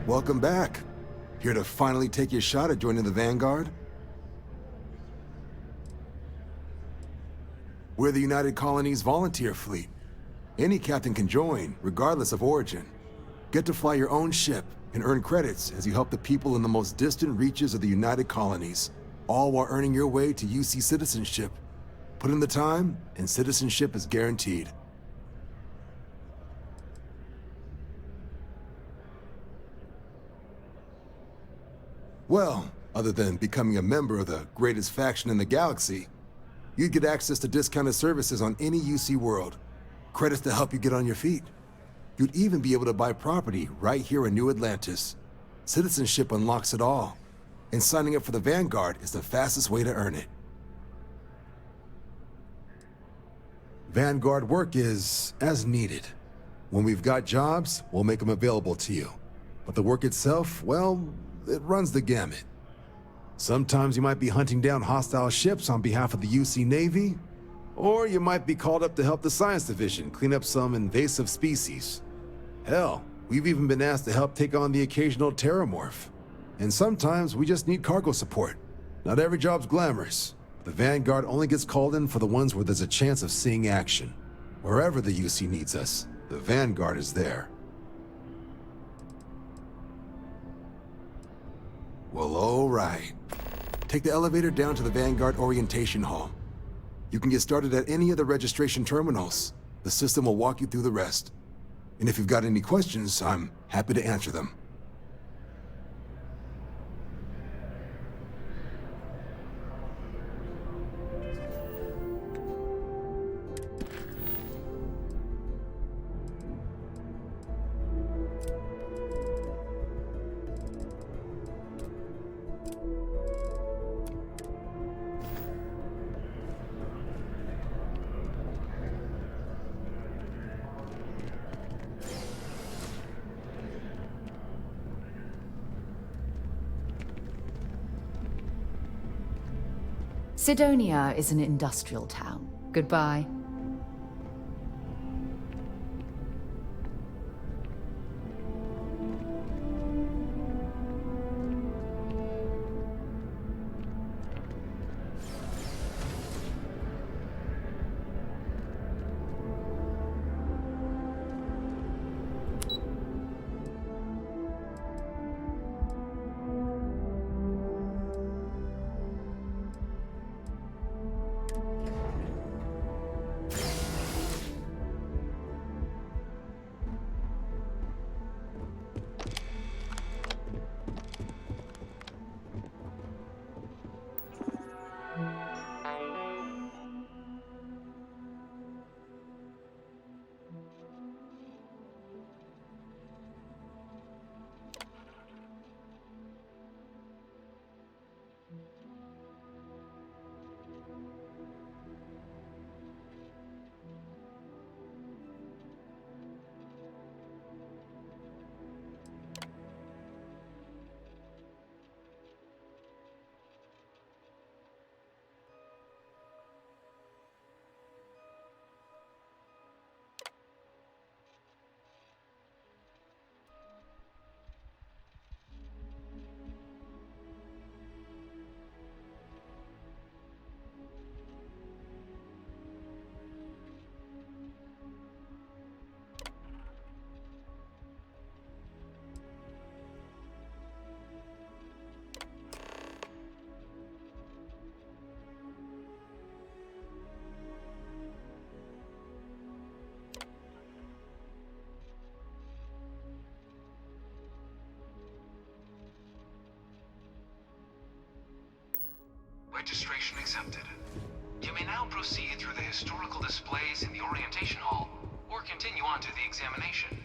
Welcome back. Here to finally take your shot at joining the Vanguard? We're the United Colonies volunteer fleet. Any captain can join, regardless of origin. Get to fly your own ship and earn credits as you help the people in the most distant reaches of the United Colonies, all while earning your way to UC citizenship. Put in the time, and citizenship is guaranteed. Well, other than becoming a member of the greatest faction in the galaxy, you'd get access to discounted services on any UC world, credits to help you get on your feet. You'd even be able to buy property right here in New Atlantis. Citizenship unlocks it all, and signing up for the Vanguard is the fastest way to earn it. Vanguard work is as needed. When we've got jobs, we'll make them available to you. But the work itself, well, it runs the gamut. Sometimes you might be hunting down hostile ships on behalf of the UC Navy, or you might be called up to help the Science Division clean up some invasive species. Hell, we've even been asked to help take on the occasional terramorph. And sometimes we just need cargo support. Not every job's glamorous. The Vanguard only gets called in for the ones where there's a chance of seeing action. Wherever the UC needs us, the Vanguard is there. Well, all right. Take the elevator down to the Vanguard Orientation Hall. You can get started at any of the registration terminals. The system will walk you through the rest. And if you've got any questions, I'm happy to answer them. Cydonia is an industrial town. Goodbye. Registration accepted. You may now proceed through the historical displays in the orientation hall, or continue on to the examination.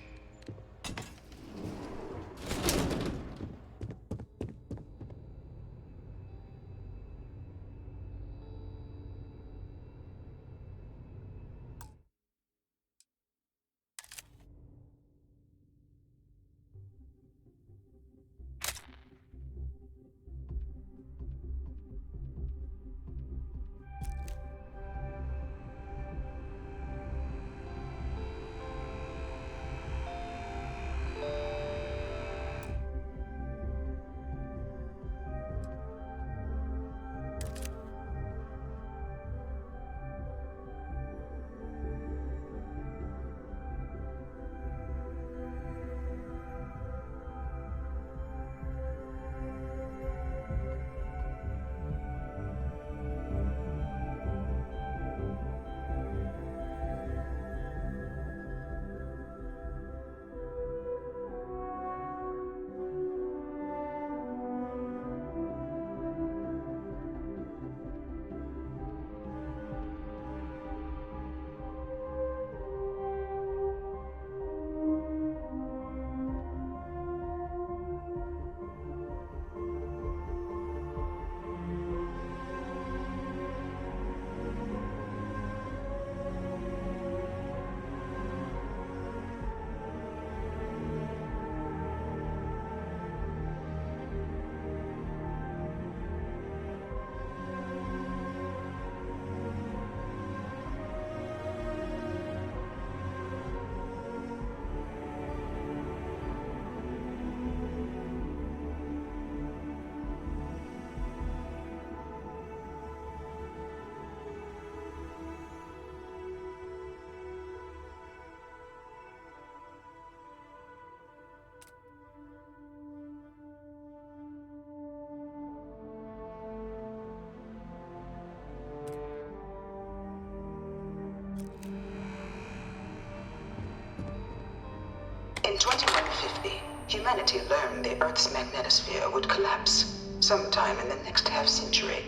In 2150, humanity learned the Earth's magnetosphere would collapse sometime in the next half-century,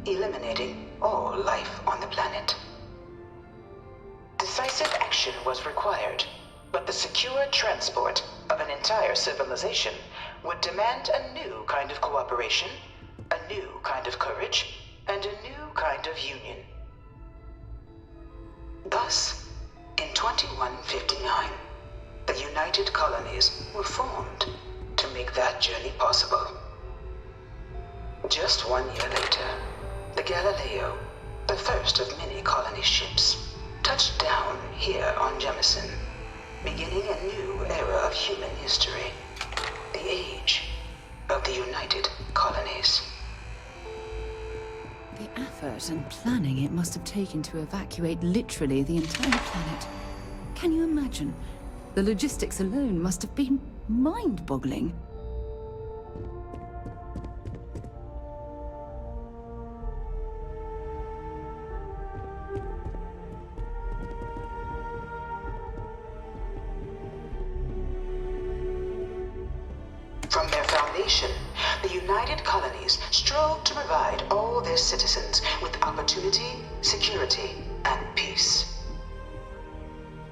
eliminating all life on the planet. Decisive action was required, but the secure transport of an entire civilization would demand a new kind of cooperation, a new kind of courage, and a new kind of union. Thus, in 2159, the United Colonies were formed to make that journey possible. Just 1 year later, the Galileo, the first of many colony ships, touched down here on Jemison, beginning a new era of human history, the age of the United Colonies. The effort and planning it must have taken to evacuate literally the entire planet. Can you imagine? The logistics alone must have been mind-boggling. From their foundation, the United Colonies strove to provide all their citizens with opportunity, security, and peace.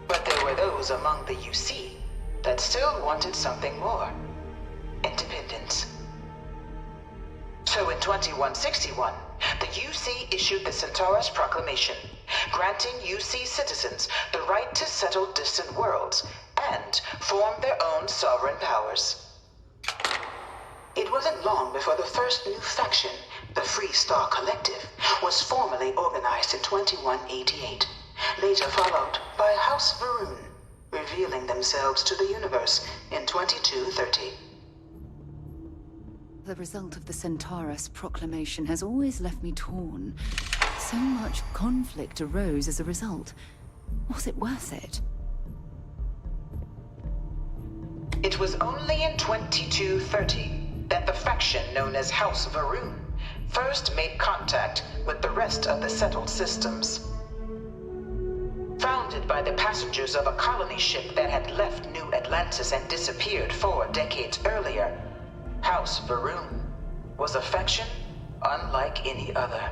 But there were those among the UC that still wanted something more: independence. So in 2161, the UC issued the Centaurus Proclamation, granting UC citizens the right to settle distant worlds and form their own sovereign powers. It wasn't long before the first new faction, the Free Star Collective, was formally organized in 2188, later followed by House Varun, revealing themselves to the universe in 2230. The result of the Centaurus Proclamation has always left me torn. So much conflict arose as a result. Was it worth it? It was only in 2230 that the faction known as House Varun first made contact with the rest of the settled systems. Founded by the passengers of a colony ship that had left New Atlantis and disappeared 4 decades earlier, House Varun was a faction unlike any other.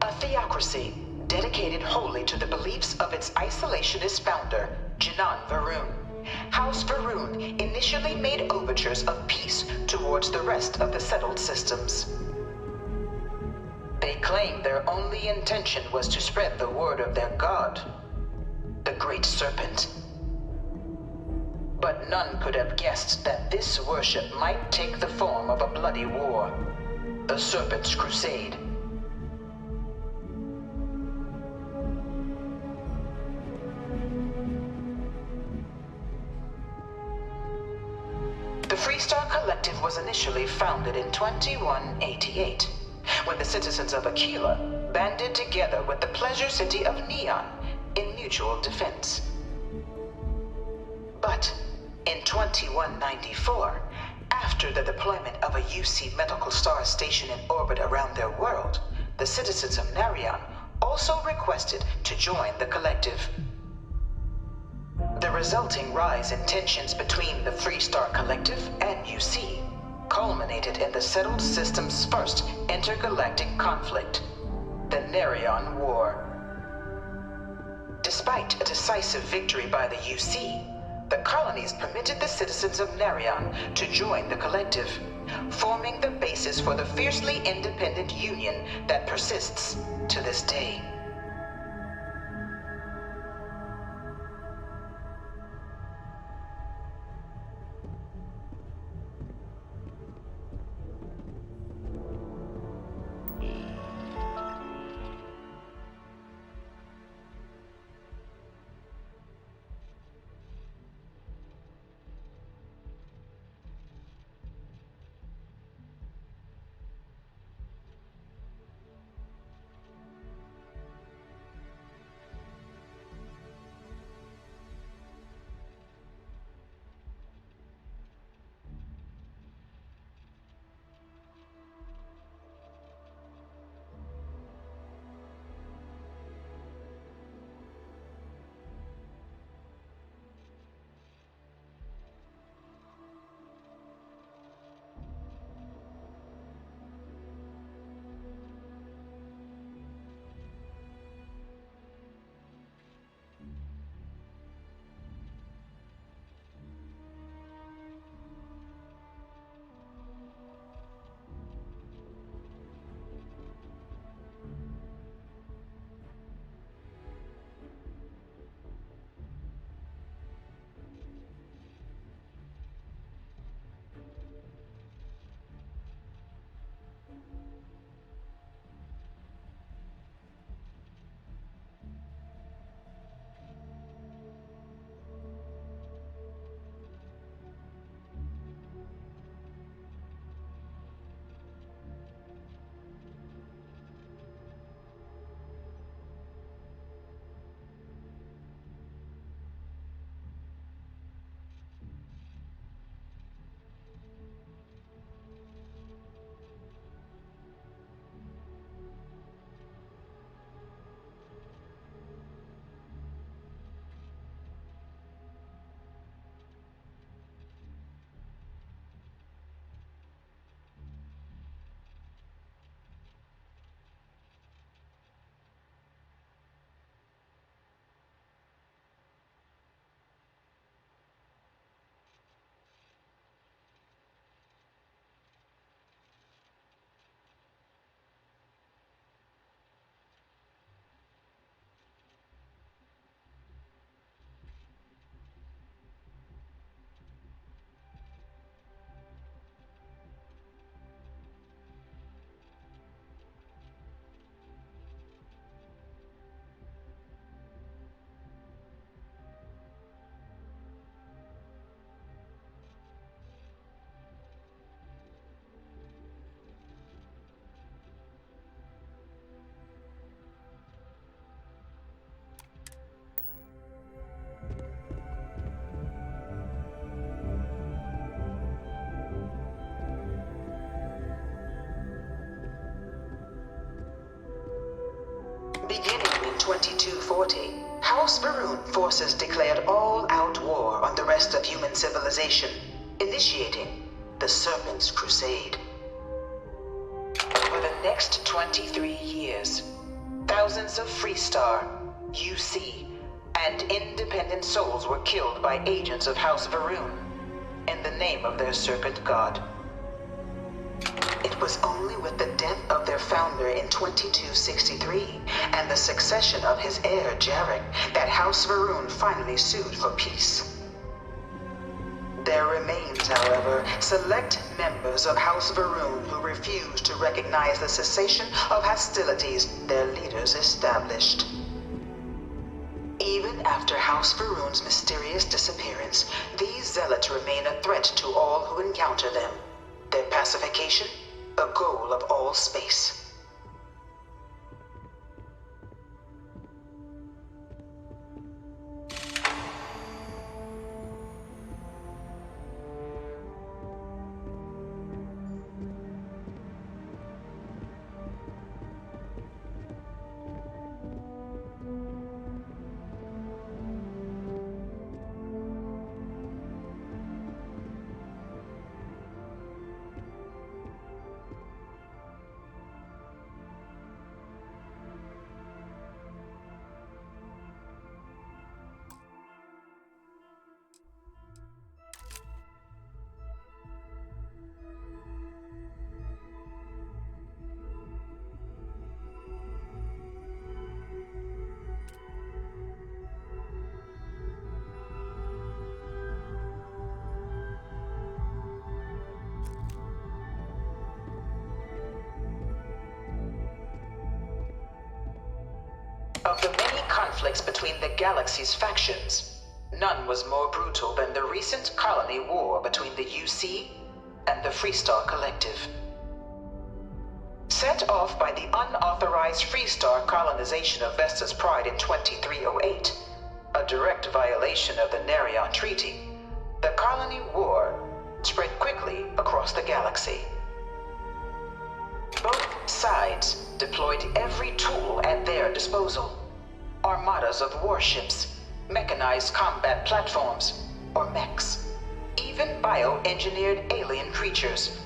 A theocracy dedicated wholly to the beliefs of its isolationist founder, Jinan Varun. House Varun initially made overtures of peace towards the rest of the settled systems. They claimed their only intention was to spread the word of their god, the Great Serpent. But none could have guessed that this worship might take the form of a bloody war, the Serpent's Crusade. The Freestar Collective was initially founded in 2188, when the citizens of Aquila banded together with the pleasure city of Neon in mutual defense. But in 2194, after the deployment of a UC medical star station in orbit around their world, the citizens of Narion also requested to join the collective. The resulting rise in tensions between the Freestar Collective and UC culminated in the settled system's first intergalactic conflict, the Narion War. Despite a decisive victory by the UC, the colonies permitted the citizens of Narion to join the collective, forming the basis for the fiercely independent union that persists to this day. 2240, House Varun forces declared all-out war on the rest of human civilization, initiating the Serpent's Crusade. Over the next 23 years, thousands of Freestar, UC, and independent souls were killed by agents of House Varun in the name of their serpent god. It was only with the death of their founder in 2263 and the succession of his heir Jarek that House Varun finally sued for peace. There remains, however, select members of House Varun who refuse to recognize the cessation of hostilities their leaders established. Even after House Varun's mysterious disappearance, these zealots remain a threat to all who encounter them. Their pacification, a goal of all space. Of the many conflicts between the galaxy's factions, none was more brutal than the recent colony war between the UC and the Freestar Collective. Set off by the unauthorized Freestar colonization of Vesta's Pride in 2308, a direct violation of the Nerion Treaty, the colony war spread quickly across the galaxy. Both sides deployed every tool at their disposal. Armadas of warships, mechanized combat platforms, or mechs, even bioengineered alien creatures,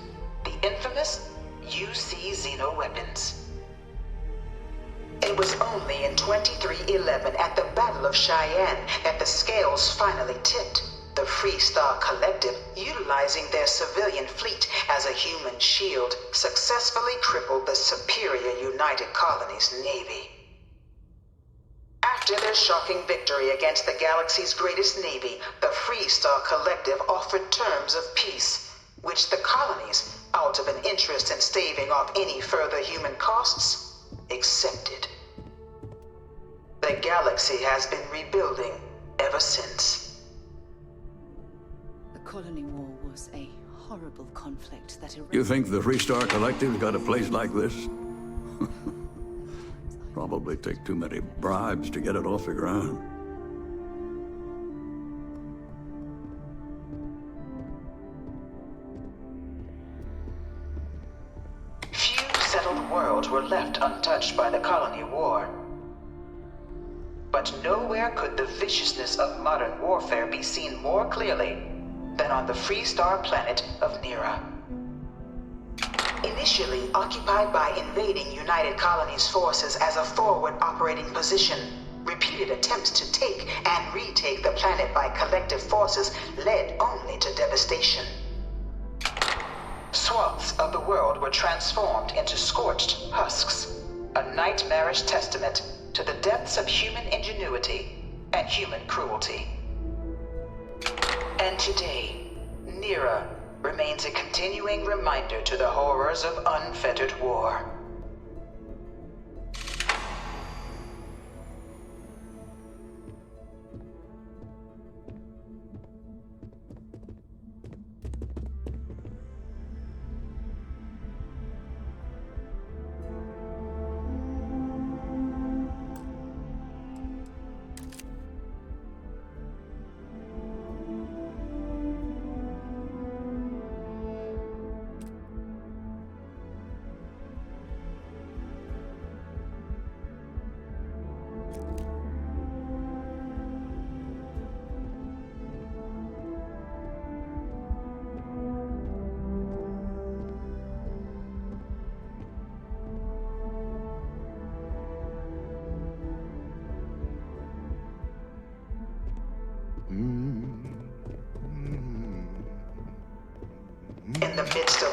the infamous UC xeno-weapons. It was only in 2311 at the Battle of Cheyenne that the scales finally tipped. The Freestar Collective, utilizing their civilian fleet as a human shield, successfully crippled the superior United Colonies Navy. After their shocking victory against the galaxy's greatest navy, the Freestar Collective offered terms of peace, which the colonies, out of an interest in staving off any further human costs, accepted. The galaxy has been rebuilding ever since. The colony war was a horrible conflict that erased... You think the Freestar Collective's got a place like this? Probably take too many bribes to get it off the ground. Few settled worlds were left untouched by the colony war. But nowhere could the viciousness of modern warfare be seen more clearly than on the Freestar planet of Nera. Initially occupied by invading United Colonies forces as a forward operating position, repeated attempts to take and retake the planet by collective forces led only to devastation. Swaths of the world were transformed into scorched husks, a nightmarish testament to the depths of human ingenuity and human cruelty. And today, Nera remains a continuing reminder to the horrors of unfettered war.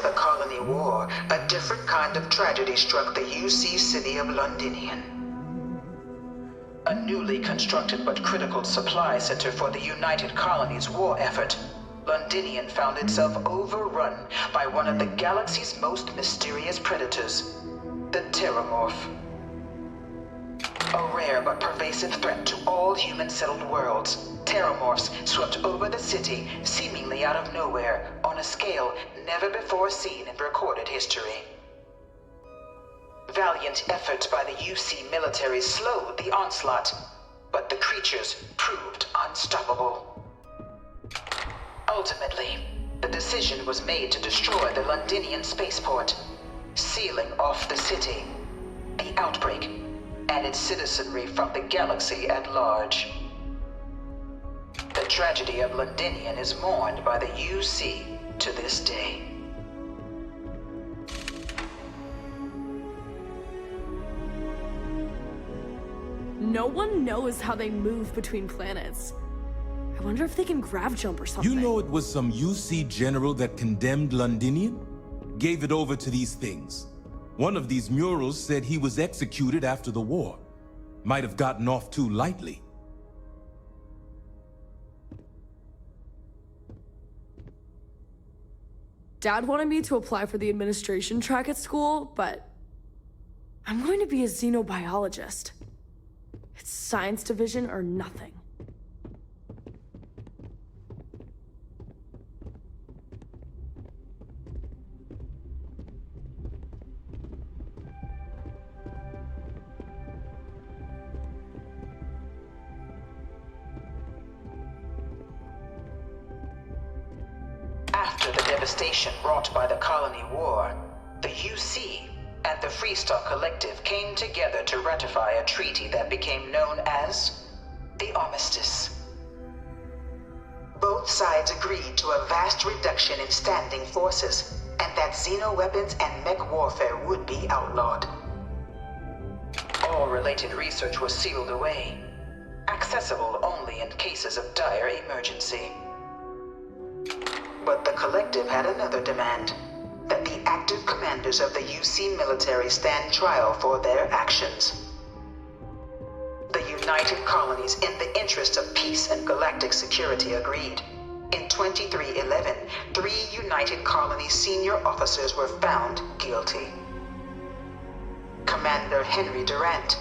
of the Colony War, a different kind of tragedy struck the UC city of Londinian. A newly constructed but critical supply center for the United Colonies' war effort, Londinian found itself overrun by one of the galaxy's most mysterious predators, the Terramorph. A rare but pervasive threat to all human-settled worlds, Terramorphs swept over the city, seemingly out of nowhere, on a scale never before seen in recorded history. Valiant efforts by the UC military slowed the onslaught, but the creatures proved unstoppable. Ultimately, the decision was made to destroy the Londinian spaceport, sealing off the city, the outbreak, and its citizenry from the galaxy at large. The tragedy of Londinian is mourned by the UC to this day. No one knows how they move between planets. I wonder if they can grav jump or something. You know it was some UC general that condemned Londinian? Gave it over to these things. One of these murals said he was executed after the war. Might have gotten off too lightly. Dad wanted me to apply for the administration track at school, but I'm going to be a xenobiologist. It's science division or nothing. After the devastation wrought by the Colony War, the UC and the Freestar Collective came together to ratify a treaty that became known as the Armistice. Both sides agreed to a vast reduction in standing forces, and that xenoweapons and mech warfare would be outlawed. All related research was sealed away, accessible only in cases of dire emergency. But the Collective had another demand, that the active commanders of the UC military stand trial for their actions. The United Colonies, in the interest of peace and galactic security, agreed. In 2311, 3 United Colonies senior officers were found guilty. Commander Henry Durant,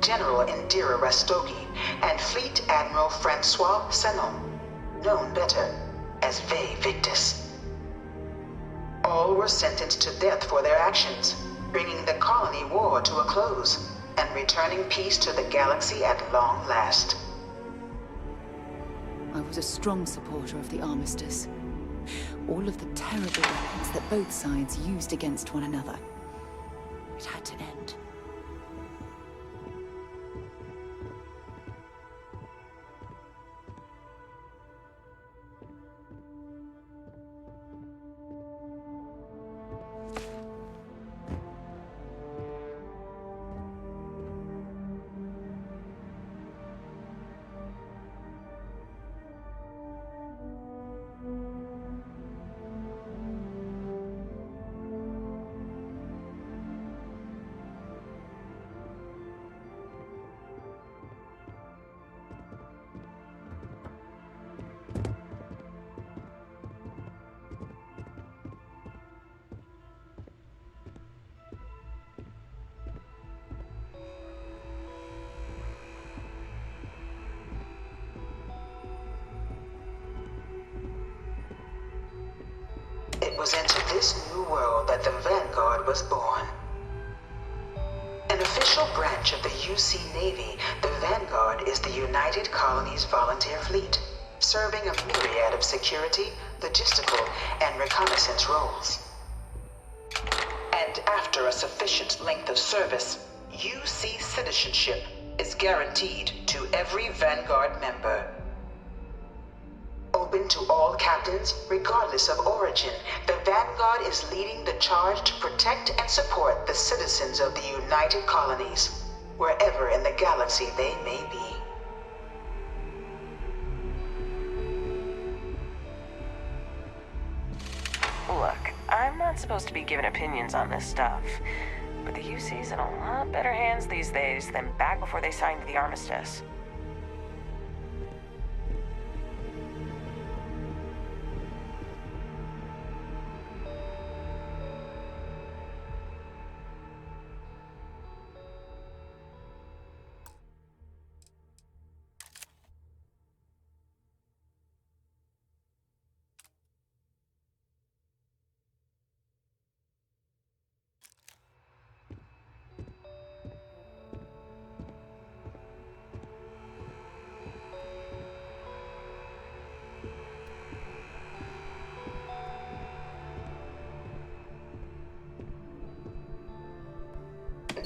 General Indira Rastogi, and Fleet Admiral Francois Sanon, known better as Ve Victus. All were sentenced to death for their actions, bringing the Colony War to a close and returning peace to the galaxy at long last. I was a strong supporter of the Armistice. All of the terrible weapons that both sides used against one another. It had to end. It was into this new world that the Vanguard was born. An official branch of the UC Navy, the Vanguard is the United Colonies Volunteer Fleet, serving a myriad of security, logistical, and reconnaissance roles. And after a sufficient length of service, UC citizenship is guaranteed to every Vanguard member. Open to all captains, regardless of origin, the Vanguard is leading the charge to protect and support the citizens of the United Colonies, wherever in the galaxy they may be. Look, I'm not not supposed to be giving opinions on this stuff, but the UC's in a lot better hands these days than back before they signed the armistice.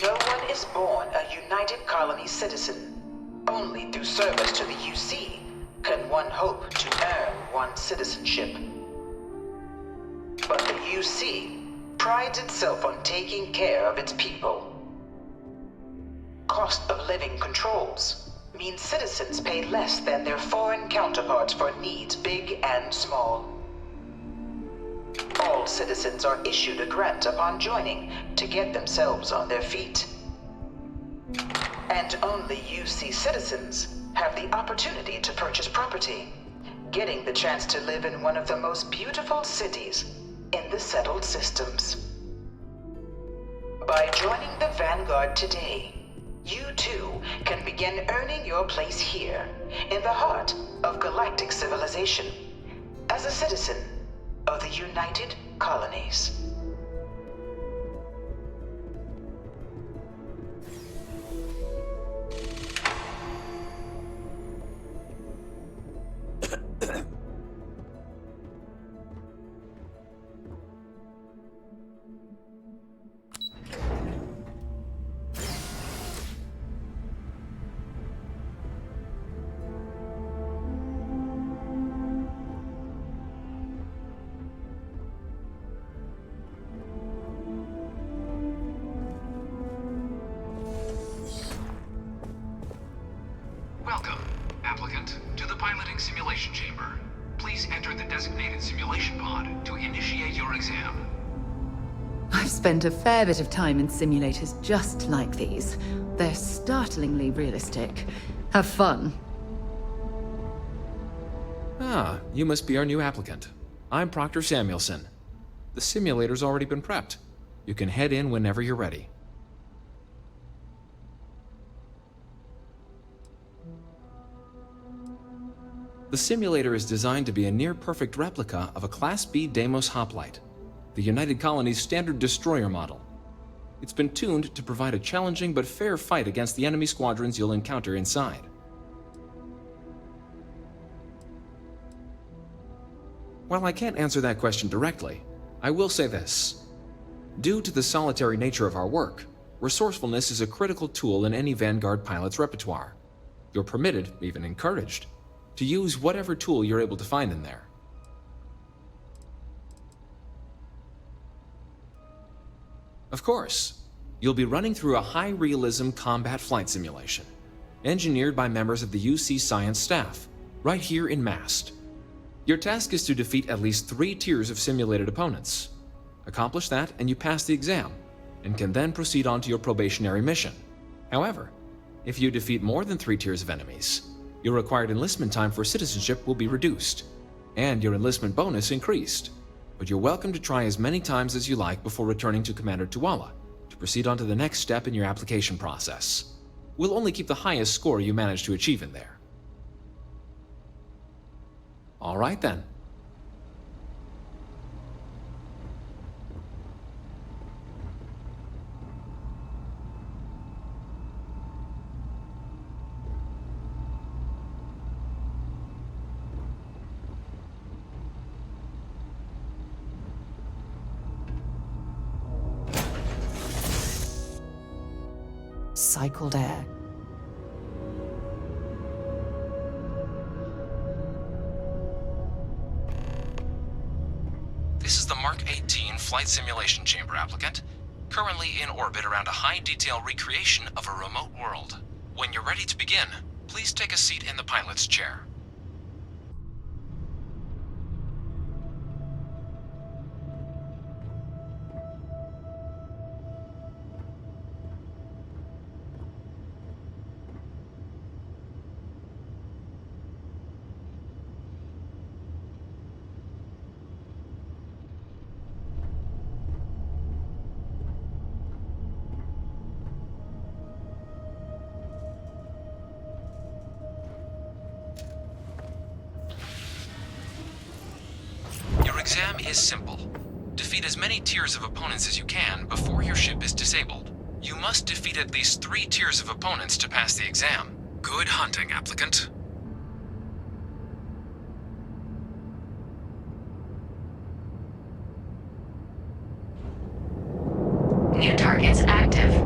No one is born a United Colony citizen. Only through service to the UC can one hope to earn one's citizenship. But the UC prides itself on taking care of its people. Cost of living controls mean citizens pay less than their foreign counterparts for needs big and small. All citizens are issued a grant upon joining to get themselves on their feet. And only UC citizens have the opportunity to purchase property, getting the chance to live in one of the most beautiful cities in the settled systems. By joining the Vanguard today, you too can begin earning your place here, in the heart of galactic civilization, as a citizen of the United Colonies. Welcome, applicant, to the piloting simulation chamber. Please enter the designated simulation pod to initiate your exam. I've spent a fair bit of time in simulators just like these. They're startlingly realistic. Have fun. Ah, you must be our new applicant. I'm Proctor Samuelson. The simulator's already been prepped. You can head in whenever you're ready. The simulator is designed to be a near-perfect replica of a Class B Deimos hoplite, the United Colony's standard destroyer model. It's been tuned to provide a challenging but fair fight against the enemy squadrons you'll encounter inside. While I can't answer that question directly, I will say this. Due to the solitary nature of our work, resourcefulness is a critical tool in any Vanguard pilot's repertoire. You're permitted, even encouraged, to use whatever tool you're able to find in there. Of course, you'll be running through a high-realism combat flight simulation, engineered by members of the UC science staff, right here in Mast. Your task is to defeat at least 3 tiers of simulated opponents. Accomplish that and you pass the exam, and can then proceed on to your probationary mission. However, if you defeat more than 3 tiers of enemies, your required enlistment time for citizenship will be reduced, and your enlistment bonus increased. But you're welcome to try as many times as you like before returning to Commander Tuala to proceed on to the next step in your application process. We'll only keep the highest score you manage to achieve in there. All right then. Cycled air. This is the Mark 18 Flight Simulation Chamber applicant, currently in orbit around a high-detail recreation of a remote world. When you're ready to begin, please take a seat in the pilot's chair. exam is simple. Defeat as many tiers of opponents as you can before your ship is disabled. You must defeat at least 3 tiers of opponents to pass the exam. Good hunting, applicant. New targets active.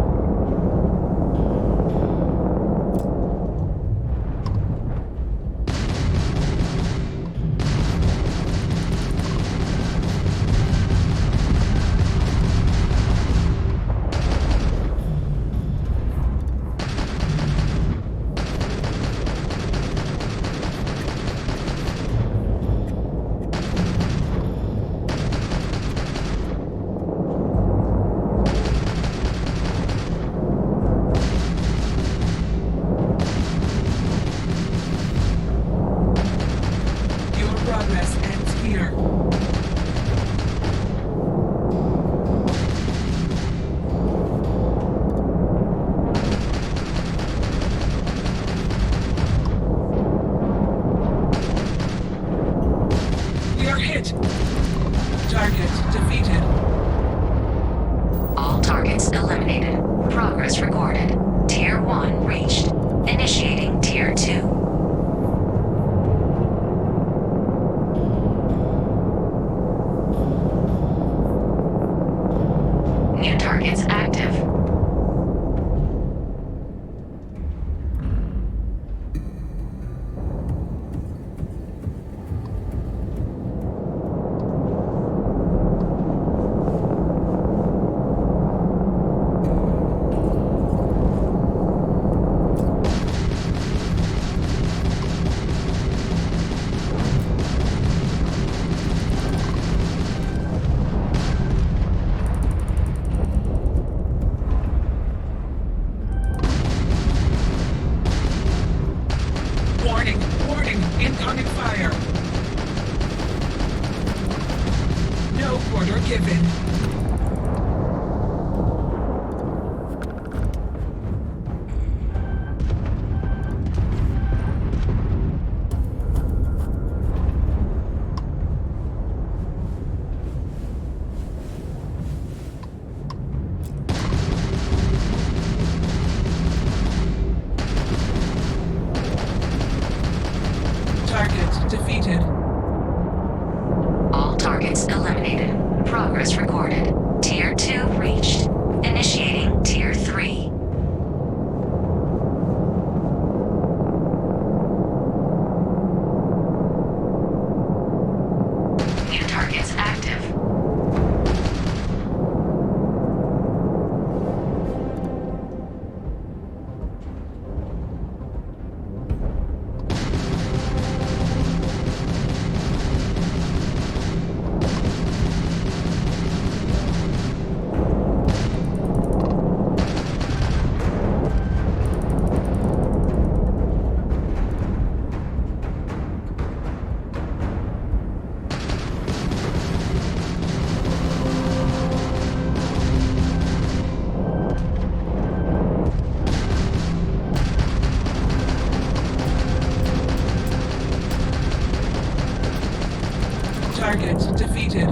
Target defeated.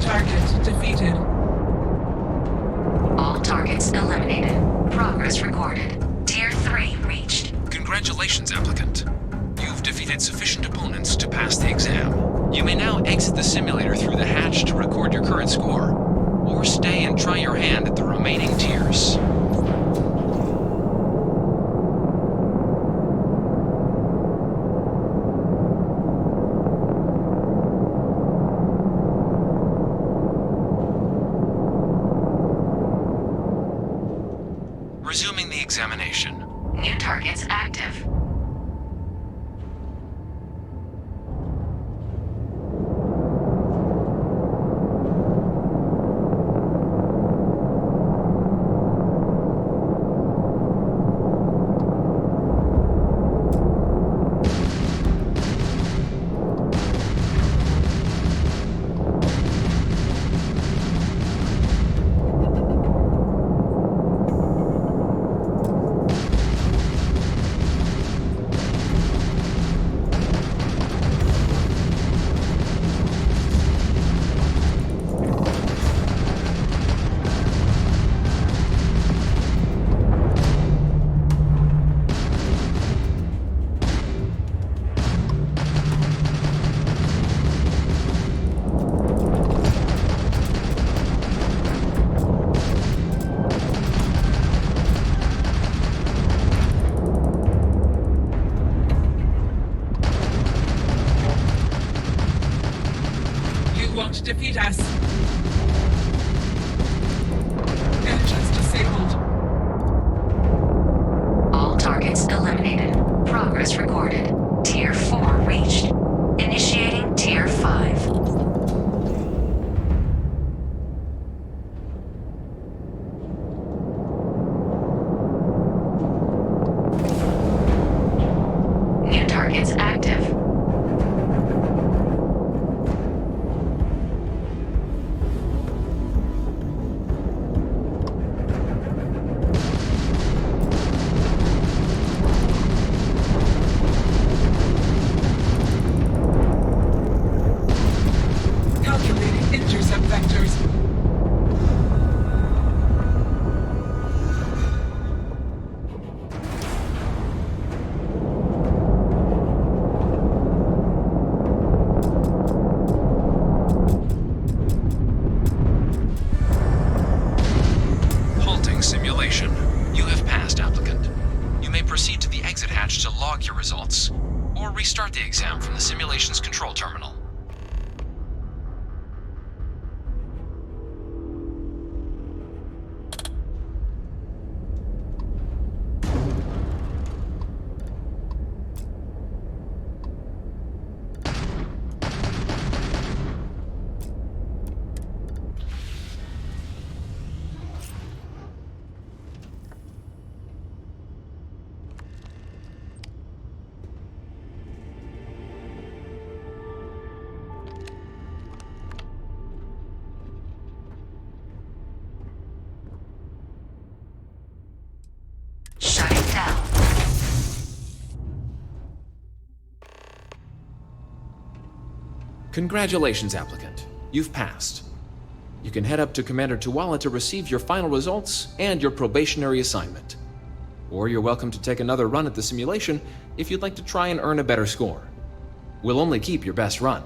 Target defeated. All targets eliminated. Progress recorded. Tier 3 reached. Congratulations, applicant. You've defeated sufficient opponents to pass the exam. You may now exit the simulator through the hatch to record your current score, or stay and try your hand at the remaining tiers. Resuming the examination. New targets active. defeat us. Engines disabled. All targets eliminated. Progress recorded. Tier 4 reached. Initiating Tier 5. New targets active. Calculating intercept vectors. Halting simulation. You have passed, applicant. You may proceed to the exit hatch to log your results, or restart the exam from the simulation's control terminal. Shutting down. Congratulations, applicant. You've passed. You can head up to Commander Tuala to receive your final results and your probationary assignment. Or you're welcome to take another run at the simulation if you'd like to try and earn a better score. We'll only keep your best run.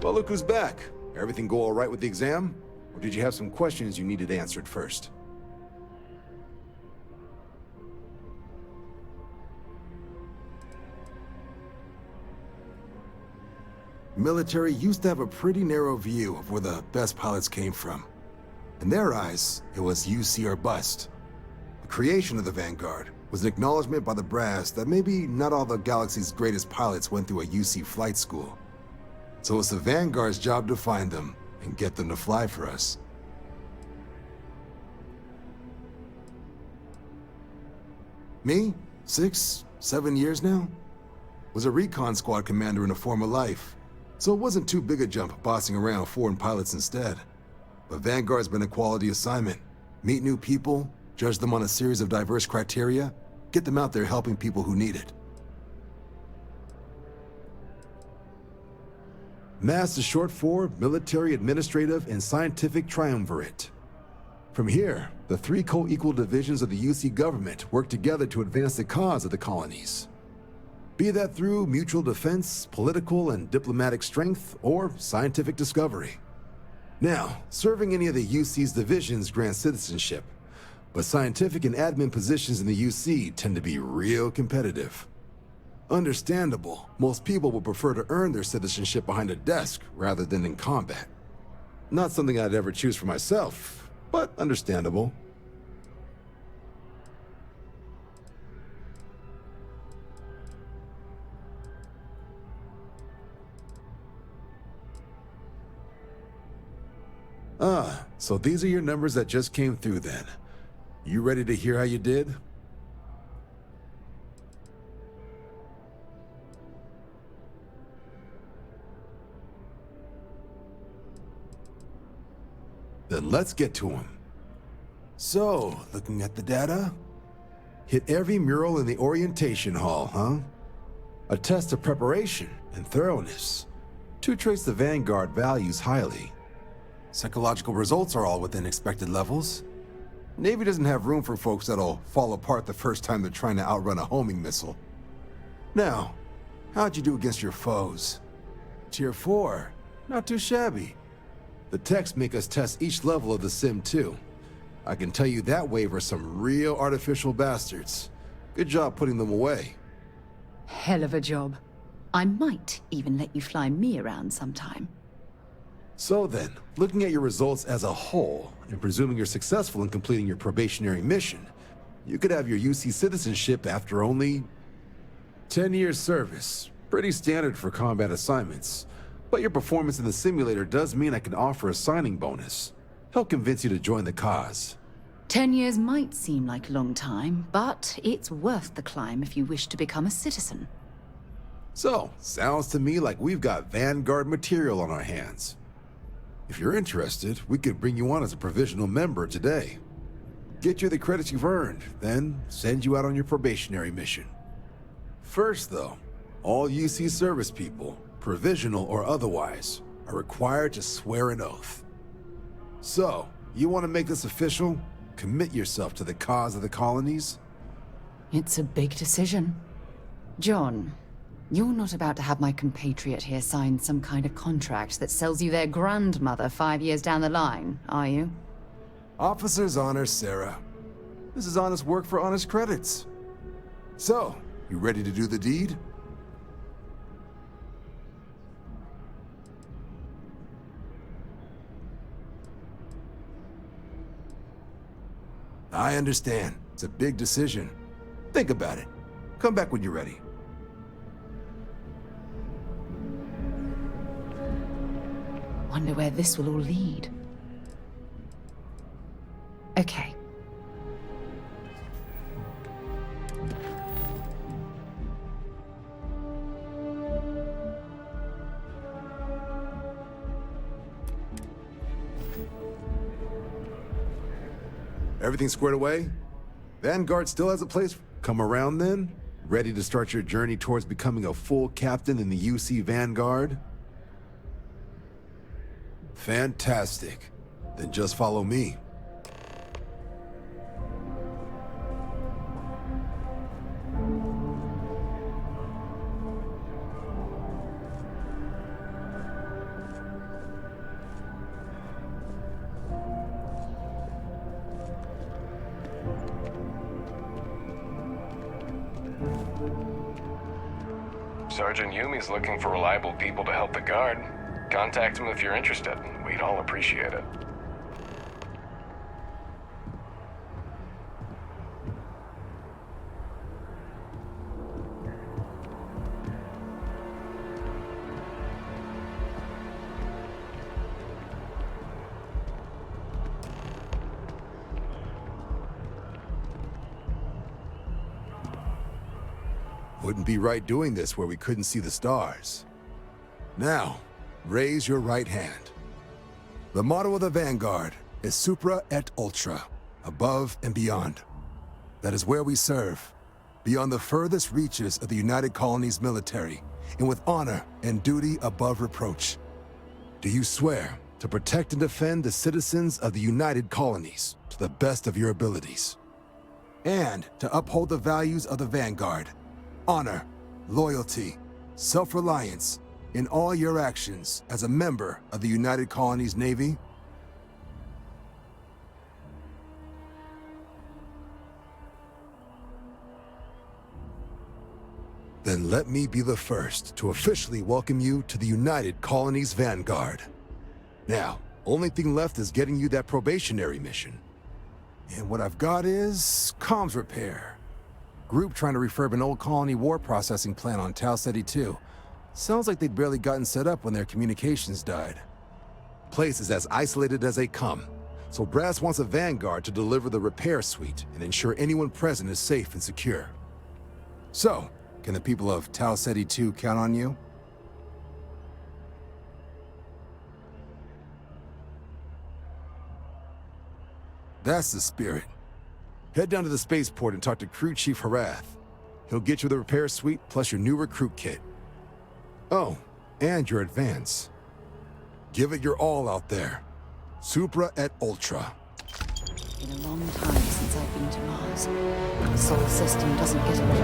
Well, look who's back. Everything go all right with the exam? Or did you have some questions you needed answered first? Military used to have a pretty narrow view of where the best pilots came from. In their eyes, it was UC or bust. The creation of the Vanguard was an acknowledgement by the brass that maybe not all the galaxy's greatest pilots went through a UC flight school. So it's the Vanguard's job to find them and get them to fly for us. Me? 6, 7 years now? Was a recon squad commander in a former life, so it wasn't too big a jump bossing around foreign pilots instead. But Vanguard's been a quality assignment. Meet new people, judge them on a series of diverse criteria, get them out there helping people who need it. MAST is short for Military, Administrative, and Scientific Triumvirate. From here, the 3 co-equal divisions of the UC government work together to advance the cause of the colonies. Be that through mutual defense, political and diplomatic strength, or scientific discovery. Now, serving any of the UC's divisions grants citizenship, but scientific and admin positions in the UC tend to be real competitive. Understandable, most people would prefer to earn their citizenship behind a desk rather than in combat. Not something I'd ever choose for myself, but understandable. Ah, so these are your numbers that just came through then. You ready to hear how you did? Then let's get to them. So, looking at the data, Hit every mural in the orientation hall, huh? A test of preparation and thoroughness. Two traits the Vanguard values highly. Psychological results are all within expected levels. Navy doesn't have room for folks that'll fall apart the first time they're trying to outrun a homing missile. Now, how'd you do against your foes? Tier 4, not too shabby. The techs make us test each level of the sim too. I can tell you that wave are some real artificial bastards. Good job putting them away. Hell of a job. I might even let you fly me around sometime. So then, looking at your results as a whole, and presuming you're successful in completing your probationary mission, you could have your UC citizenship after only 10 years service. Pretty standard for combat assignments. But your performance in the simulator does mean I can offer a signing bonus. Help convince you to join the cause. 10 years might seem like a long time, but it's worth the climb if you wish to become a citizen. So, sounds to me like we've got Vanguard material on our hands. If you're interested, we could bring you on as a provisional member today. Get you the credits you've earned, then send you out on your probationary mission. First though, all UC service people, provisional or otherwise, are required to swear an oath. So, you want to make this official? Commit yourself to the cause of the colonies? It's a big decision. John, you're not about to have my compatriot here sign some kind of contract that sells you their grandmother 5 years down the line, are you? Officer's honor, Sarah. This is honest work for honest credits. So, you ready to do the deed? I understand. It's a big decision. Think about it. Come back when you're ready. Wonder where this will all lead. Okay. Everything squared away? Vanguard still has a place. Come around then? Ready to start your journey towards becoming a full captain in the UC Vanguard? Fantastic. Then just follow me. Sergeant Yumi's looking for reliable people to help the Guard. Contact him if you're interested. We'd all appreciate it. Wouldn't be right doing this where we couldn't see the stars. Now, raise your right hand. The motto of the Vanguard is Supra Et Ultra, above and beyond. That is where we serve, beyond the furthest reaches of the United Colonies military, and with honor and duty above reproach. Do you swear to protect and defend the citizens of the United Colonies to the best of your abilities? And to uphold the values of the Vanguard, honor, loyalty, self-reliance, in all your actions as a member of the United Colonies Navy? Then let me be the first to officially welcome you to the United Colonies Vanguard. Now, only thing left is getting you that probationary mission. And what I've got is comms repair. Group trying to refurb an old colony war processing plant on Tau Ceti 2. Sounds like they'd barely gotten set up when their communications died. Place is as isolated as they come, so Brass wants a Vanguard to deliver the repair suite and ensure anyone present is safe and secure. So, can the people of Tau Ceti 2 count on you? That's the spirit. Head down to the spaceport and talk to Crew Chief Harath. He'll get you the repair suite plus your new recruit kit. Oh, and your advance. Give it your all out there. Supra Et Ultra. It's been a long time since I've been to Mars. Our solar system doesn't get a lot